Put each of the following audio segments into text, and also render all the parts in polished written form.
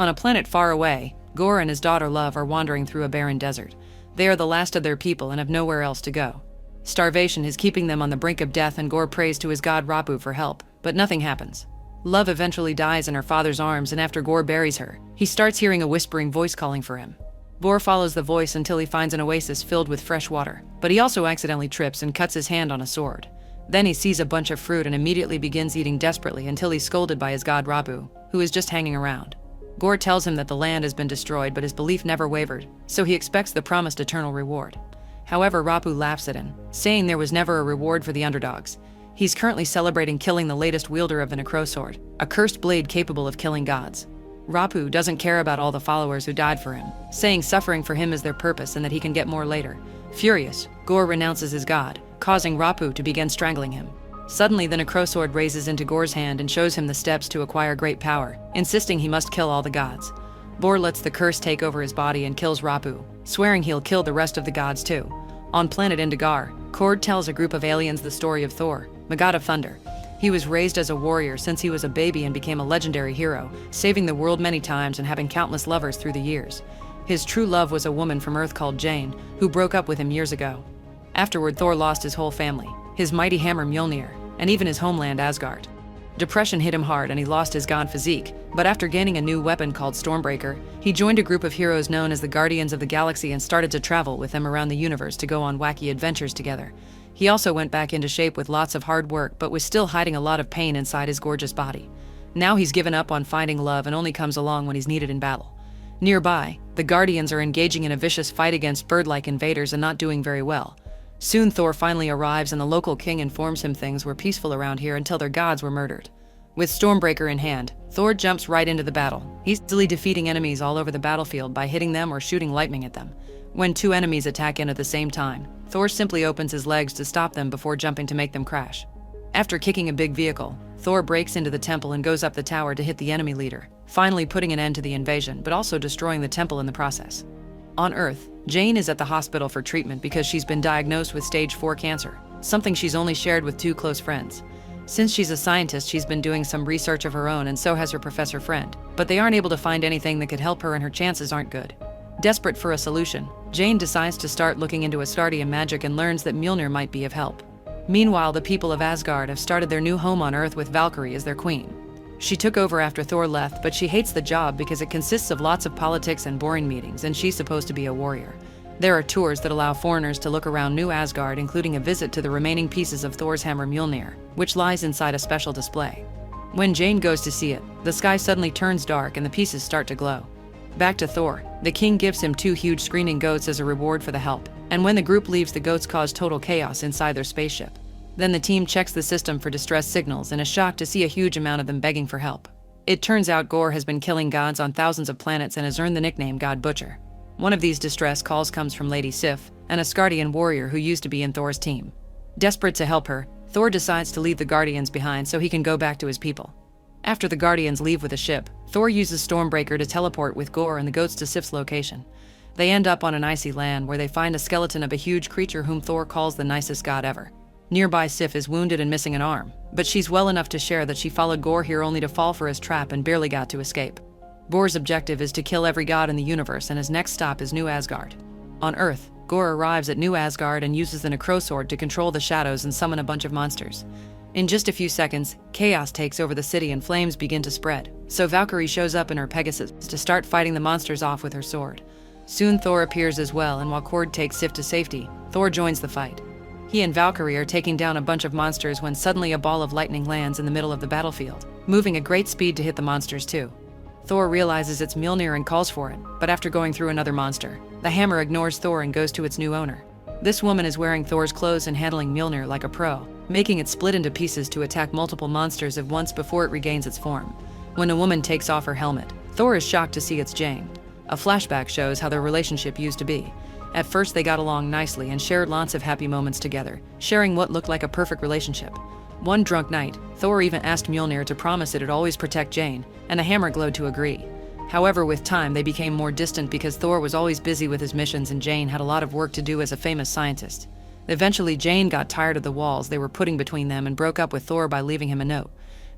On a planet far away, Gorr and his daughter Love are wandering through a barren desert. They are the last of their people and have nowhere else to go. Starvation is keeping them on the brink of death, and Gorr prays to his god Rapu for help, but nothing happens. Love eventually dies in her father's arms, and after Gorr buries her, he starts hearing a whispering voice calling for him. Gorr follows the voice until he finds an oasis filled with fresh water, but he also accidentally trips and cuts his hand on a sword. Then he sees a bunch of fruit and immediately begins eating desperately until he's scolded by his god Rapu, who is just hanging around. Gorr tells him that the land has been destroyed, but his belief never wavered, so he expects the promised eternal reward. However, Rapu laughs at him, saying there was never a reward for the underdogs. He's currently celebrating killing the latest wielder of the Necrosword, a cursed blade capable of killing gods. Rapu doesn't care about all the followers who died for him, saying suffering for him is their purpose and that he can get more later. Furious, Gorr renounces his god, causing Rapu to begin strangling him. Suddenly, the Necrosword raises into Gorr's hand and shows him the steps to acquire great power, insisting he must kill all the gods. Gorr lets the curse take over his body and kills Rapu, swearing he'll kill the rest of the gods too. On planet Indigar, Korg tells a group of aliens the story of Thor, the god of thunder. He was raised as a warrior since he was a baby and became a legendary hero, saving the world many times and having countless lovers through the years. His true love was a woman from Earth called Jane, who broke up with him years ago. Afterward, Thor lost his whole family, his mighty hammer Mjolnir, and even his homeland Asgard. Depression hit him hard and he lost his god physique, but after gaining a new weapon called Stormbreaker, he joined a group of heroes known as the Guardians of the Galaxy and started to travel with them around the universe to go on wacky adventures together. He also went back into shape with lots of hard work, but was still hiding a lot of pain inside his gorgeous body. Now he's given up on finding love and only comes along when he's needed in battle. Nearby, the Guardians are engaging in a vicious fight against bird-like invaders and not doing very well. Soon Thor finally arrives and the local king informs him things were peaceful around here until their gods were murdered. With Stormbreaker in hand, Thor jumps right into the battle, easily defeating enemies all over the battlefield by hitting them or shooting lightning at them. When two enemies attack in at the same time, Thor simply opens his legs to stop them before jumping to make them crash. After kicking a big vehicle, Thor breaks into the temple and goes up the tower to hit the enemy leader, finally putting an end to the invasion, but also destroying the temple in the process. On Earth, Jane is at the hospital for treatment because she's been diagnosed with stage 4 cancer, something she's only shared with 2 close friends. Since she's a scientist, she's been doing some research of her own, and so has her professor friend, but they aren't able to find anything that could help her and her chances aren't good. Desperate for a solution, Jane decides to start looking into Astardian magic and learns that Mjolnir might be of help. Meanwhile, the people of Asgard have started their new home on Earth with Valkyrie as their queen. She took over after Thor left, but she hates the job because it consists of lots of politics and boring meetings, and she's supposed to be a warrior. There are tours that allow foreigners to look around New Asgard, including a visit to the remaining pieces of Thor's hammer Mjolnir, which lies inside a special display. When Jane goes to see it, the sky suddenly turns dark and the pieces start to glow. Back to Thor, the king gives him 2 huge screaming goats as a reward for the help, and when the group leaves, the goats cause total chaos inside their spaceship. Then the team checks the system for distress signals and is shocked to see a huge amount of them begging for help. It turns out Gorr has been killing gods on thousands of planets and has earned the nickname God Butcher. One of these distress calls comes from Lady Sif, an Asgardian warrior who used to be in Thor's team. Desperate to help her, Thor decides to leave the Guardians behind so he can go back to his people. After the Guardians leave with a ship, Thor uses Stormbreaker to teleport with Gorr and the goats to Sif's location. They end up on an icy land where they find a skeleton of a huge creature whom Thor calls the nicest god ever. Nearby, Sif is wounded and missing an arm, but she's well enough to share that she followed Gorr here only to fall for his trap and barely got to escape. Gorr's objective is to kill every god in the universe, and his next stop is New Asgard. On Earth, Gorr arrives at New Asgard and uses the Necrosword to control the shadows and summon a bunch of monsters. In just a few seconds, chaos takes over the city and flames begin to spread, so Valkyrie shows up in her Pegasus to start fighting the monsters off with her sword. Soon Thor appears as well, and while Korg takes Sif to safety, Thor joins the fight. He and Valkyrie are taking down a bunch of monsters when suddenly a ball of lightning lands in the middle of the battlefield, moving at great speed to hit the monsters too. Thor realizes it's Mjolnir and calls for it, but after going through another monster, the hammer ignores Thor and goes to its new owner. This woman is wearing Thor's clothes and handling Mjolnir like a pro, making it split into pieces to attack multiple monsters at once before it regains its form. When a woman takes off her helmet, Thor is shocked to see it's Jane. A flashback shows how their relationship used to be. At first they got along nicely and shared lots of happy moments together, sharing what looked like a perfect relationship. One drunk night, Thor even asked Mjolnir to promise it'd always protect Jane, and the hammer glowed to agree. However, with time they became more distant because Thor was always busy with his missions and Jane had a lot of work to do as a famous scientist. Eventually Jane got tired of the walls they were putting between them and broke up with Thor by leaving him a note.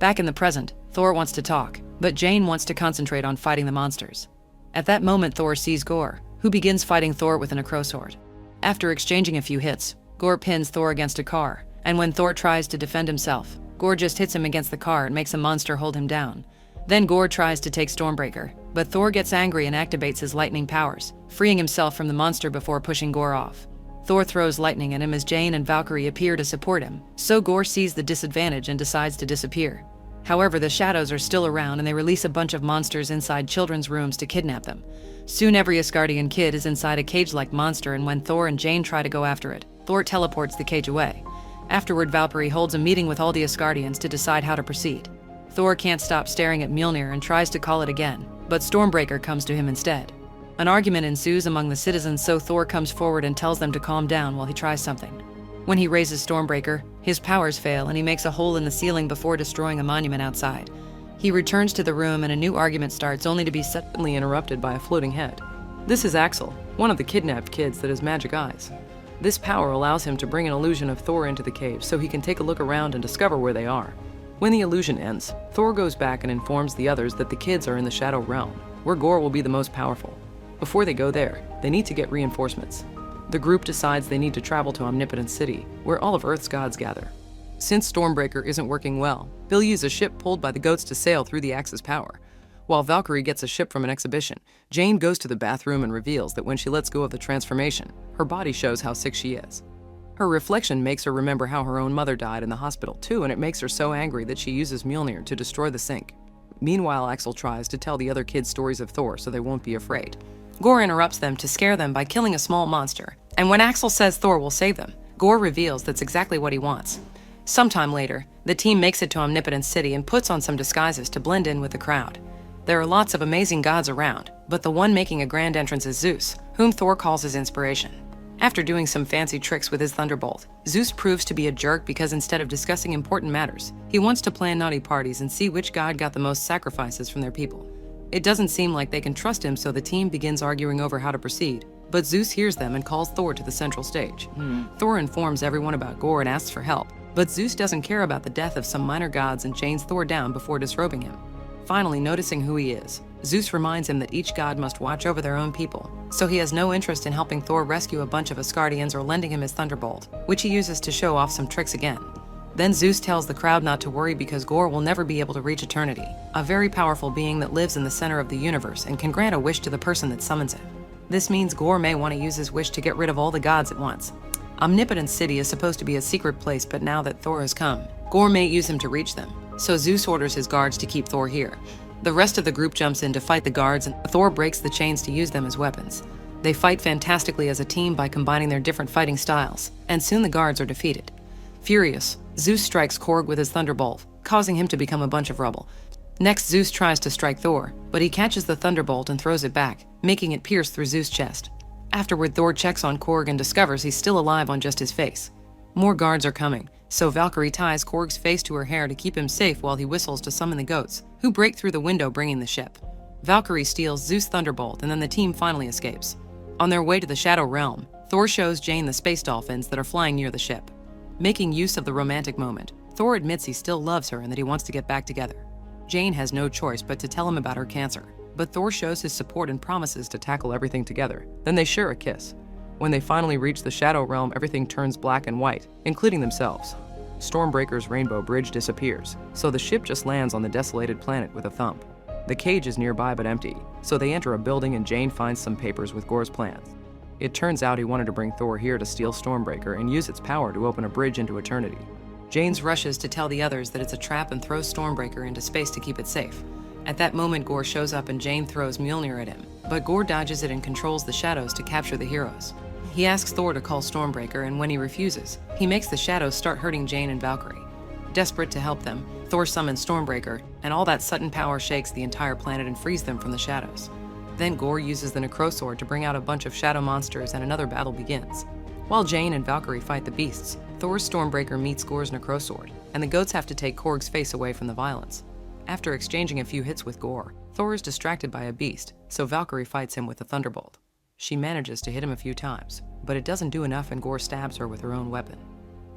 Back in the present, Thor wants to talk, but Jane wants to concentrate on fighting the monsters. At that moment, Thor sees Gorr, who begins fighting Thor with a necrosword. After exchanging a few hits, Gorr pins Thor against a car, and when Thor tries to defend himself, Gorr just hits him against the car and makes a monster hold him down. Then Gorr tries to take Stormbreaker, but Thor gets angry and activates his lightning powers, freeing himself from the monster before pushing Gorr off. Thor throws lightning at him as Jane and Valkyrie appear to support him, so Gorr sees the disadvantage and decides to disappear. However, the shadows are still around and they release a bunch of monsters inside children's rooms to kidnap them. Soon every Asgardian kid is inside a cage-like monster, and when Thor and Jane try to go after it, Thor teleports the cage away. Afterward, Valkyrie holds a meeting with all the Asgardians to decide how to proceed. Thor can't stop staring at Mjolnir and tries to call it again, but Stormbreaker comes to him instead. An argument ensues among the citizens, so Thor comes forward and tells them to calm down while he tries something. When he raises Stormbreaker, his powers fail and he makes a hole in the ceiling before destroying a monument outside. He returns to the room and a new argument starts, only to be suddenly interrupted by a floating head. This is Axel, one of the kidnapped kids that has magic eyes. This power allows him to bring an illusion of Thor into the cave so he can take a look around and discover where they are. When the illusion ends, Thor goes back and informs the others that the kids are in the Shadow Realm, where Gorr will be the most powerful. Before they go there, they need to get reinforcements. The group decides they need to travel to Omnipotent City, where all of Earth's gods gather. Since Stormbreaker isn't working well, they'll use a ship pulled by the goats to sail through the Axe's power. While Valkyrie gets a ship from an exhibition, Jane goes to the bathroom and reveals that when she lets go of the transformation, her body shows how sick she is. Her reflection makes her remember how her own mother died in the hospital too, and it makes her so angry that she uses Mjolnir to destroy the sink. Meanwhile, Axel tries to tell the other kids stories of Thor so they won't be afraid. Gorr interrupts them to scare them by killing a small monster, and when Axel says Thor will save them, Gorr reveals that's exactly what he wants. Sometime later, the team makes it to Omnipotent City and puts on some disguises to blend in with the crowd. There are lots of amazing gods around, but the one making a grand entrance is Zeus, whom Thor calls his inspiration. After doing some fancy tricks with his thunderbolt, Zeus proves to be a jerk because instead of discussing important matters, he wants to plan naughty parties and see which god got the most sacrifices from their people. It doesn't seem like they can trust him, so the team begins arguing over how to proceed, but Zeus hears them and calls Thor to the central stage. Thor informs everyone about Gorr and asks for help, but Zeus doesn't care about the death of some minor gods and chains Thor down before disrobing him. Finally, noticing who he is, Zeus reminds him that each god must watch over their own people, so he has no interest in helping Thor rescue a bunch of Asgardians or lending him his thunderbolt, which he uses to show off some tricks again. Then Zeus tells the crowd not to worry because Gorr will never be able to reach eternity, a very powerful being that lives in the center of the universe and can grant a wish to the person that summons it. This means Gorr may want to use his wish to get rid of all the gods at once. Omnipotent City is supposed to be a secret place, but now that Thor has come, Gorr may use him to reach them, so Zeus orders his guards to keep Thor here. The rest of the group jumps in to fight the guards, and Thor breaks the chains to use them as weapons. They fight fantastically as a team by combining their different fighting styles, and soon the guards are defeated. Furious, Zeus strikes Korg with his thunderbolt, causing him to become a bunch of rubble. Next, Zeus tries to strike Thor, but he catches the thunderbolt and throws it back, making it pierce through Zeus' chest. Afterward, Thor checks on Korg and discovers he's still alive on just his face. More guards are coming, so Valkyrie ties Korg's face to her hair to keep him safe while he whistles to summon the goats, who break through the window bringing the ship. Valkyrie steals Zeus' thunderbolt, and then the team finally escapes. On their way to the Shadow Realm, Thor shows Jane the space dolphins that are flying near the ship. Making use of the romantic moment, Thor admits he still loves her and that he wants to get back together. Jane has no choice but to tell him about her cancer, but Thor shows his support and promises to tackle everything together. Then they share a kiss. When they finally reach the Shadow Realm, everything turns black and white, including themselves. Stormbreaker's rainbow bridge disappears, so the ship just lands on the desolated planet with a thump. The cage is nearby but empty, so they enter a building and Jane finds some papers with Gorr's plans. It turns out he wanted to bring Thor here to steal Stormbreaker and use its power to open a bridge into eternity. Jane rushes to tell the others that it's a trap and throws Stormbreaker into space to keep it safe. At that moment, Gorr shows up and Jane throws Mjolnir at him, but Gorr dodges it and controls the shadows to capture the heroes. He asks Thor to call Stormbreaker, and when he refuses, he makes the shadows start hurting Jane and Valkyrie. Desperate to help them, Thor summons Stormbreaker, and all that sudden power shakes the entire planet and frees them from the shadows. Then Gorr uses the necrosword to bring out a bunch of shadow monsters and another battle begins. While Jane and Valkyrie fight the beasts, Thor's Stormbreaker meets Gorr's necrosword, and the goats have to take Korg's face away from the violence. After exchanging a few hits with Gorr, Thor is distracted by a beast, so Valkyrie fights him with a thunderbolt. She manages to hit him a few times, but it doesn't do enough and Gorr stabs her with her own weapon.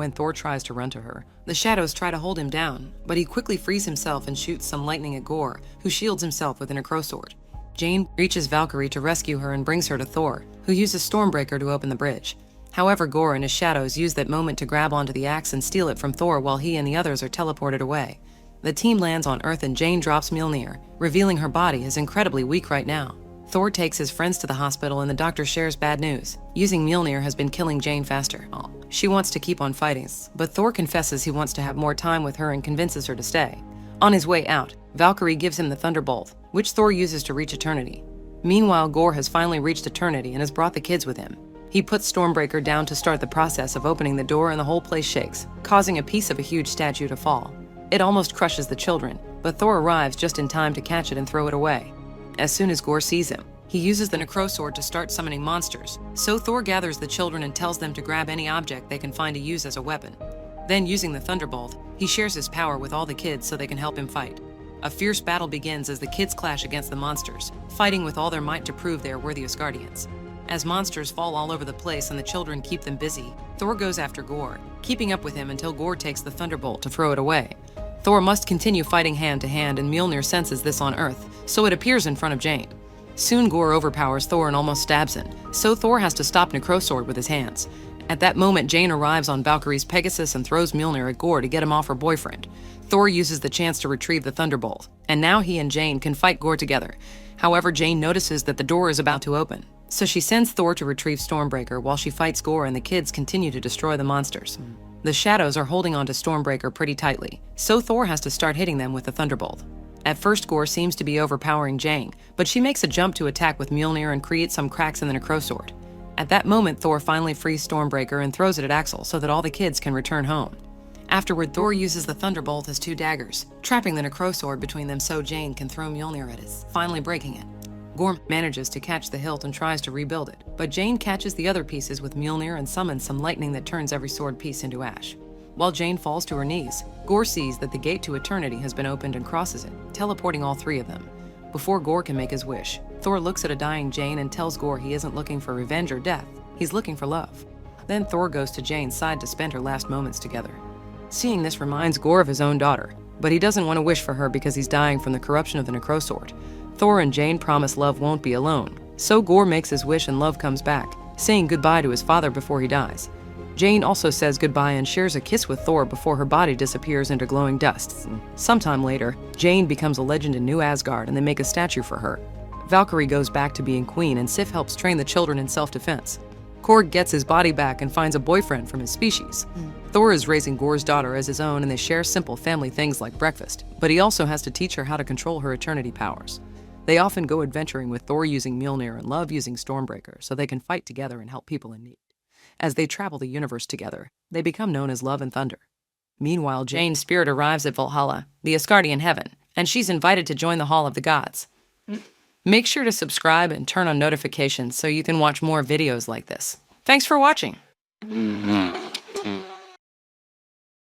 when Thor tries to run to her. The shadows try to hold him down, but he quickly frees himself and shoots some lightning at Gorr, who shields himself with a necrosword. Jane reaches Valkyrie to rescue her and brings her to Thor, who uses Stormbreaker to open the bridge. However, Gorr and his shadows use that moment to grab onto the axe and steal it from Thor while he and the others are teleported away. The team lands on Earth and Jane drops Mjolnir, revealing her body is incredibly weak right now. Thor takes his friends to the hospital and the doctor shares bad news. Using Mjolnir has been killing Jane faster. She wants to keep on fighting, but Thor confesses he wants to have more time with her and convinces her to stay. On his way out, Valkyrie gives him the Thunderbolt, which Thor uses to reach Eternity. Meanwhile, Gorr has finally reached Eternity and has brought the kids with him. He puts Stormbreaker down to start the process of opening the door and the whole place shakes, causing a piece of a huge statue to fall. It almost crushes the children, but Thor arrives just in time to catch it and throw it away. As soon as Gorr sees him, he uses the necrosword to start summoning monsters, so Thor gathers the children and tells them to grab any object they can find to use as a weapon. Then, using the Thunderbolt, he shares his power with all the kids so they can help him fight. A fierce battle begins as the kids clash against the monsters, fighting with all their might to prove they are worthy as guardians. As monsters fall all over the place and the children keep them busy, Thor goes after Gorr, keeping up with him until Gorr takes the Thunderbolt to throw it away. Thor must continue fighting hand to hand, and Mjolnir senses this on Earth, so it appears in front of Jane. Soon Gorr overpowers Thor and almost stabs him, so Thor has to stop Necrosword with his hands. At that moment, Jane arrives on Valkyrie's Pegasus and throws Mjolnir at Gorr to get him off her boyfriend. Thor uses the chance to retrieve the Thunderbolt, and now he and Jane can fight Gorr together. However, Jane notices that the door is about to open, so she sends Thor to retrieve Stormbreaker while she fights Gorr and the kids continue to destroy the monsters. The shadows are holding onto Stormbreaker pretty tightly, so Thor has to start hitting them with the Thunderbolt. At first, Gorr seems to be overpowering Jane, but she makes a jump to attack with Mjolnir and creates some cracks in the Necrosword. At that moment, Thor finally frees Stormbreaker and throws it at Axel so that all the kids can return home. Afterward, Thor uses the Thunderbolt as two daggers, trapping the Necrosword between them so Jane can throw Mjolnir at it, finally breaking it. Gorr manages to catch the hilt and tries to rebuild it, but Jane catches the other pieces with Mjolnir and summons some lightning that turns every sword piece into ash. While Jane falls to her knees, Gorr sees that the gate to Eternity has been opened and crosses it, teleporting all three of them. Before Gorr can make his wish, Thor looks at a dying Jane and tells Gorr he isn't looking for revenge or death, he's looking for love. Then Thor goes to Jane's side to spend her last moments together. Seeing this reminds Gorr of his own daughter, but he doesn't want to wish for her because he's dying from the corruption of the Necrosword. Thor and Jane promise love won't be alone, so Gorr makes his wish and love comes back, saying goodbye to his father before he dies. Jane also says goodbye and shares a kiss with Thor before her body disappears into glowing dust. Sometime later, Jane becomes a legend in New Asgard and they make a statue for her. Valkyrie goes back to being queen and Sif helps train the children in self-defense. Korg gets his body back and finds a boyfriend from his species. Thor is raising Gorr's daughter as his own and they share simple family things like breakfast, but he also has to teach her how to control her eternity powers. They often go adventuring with Thor using Mjolnir and Love using Stormbreaker so they can fight together and help people in need. As they travel the universe together, they become known as Love and Thunder. Meanwhile, Jane's spirit arrives at Valhalla, the Asgardian heaven, and she's invited to join the Hall of the Gods. Make sure to subscribe and turn on notifications so you can watch more videos like this. Thanks for watching.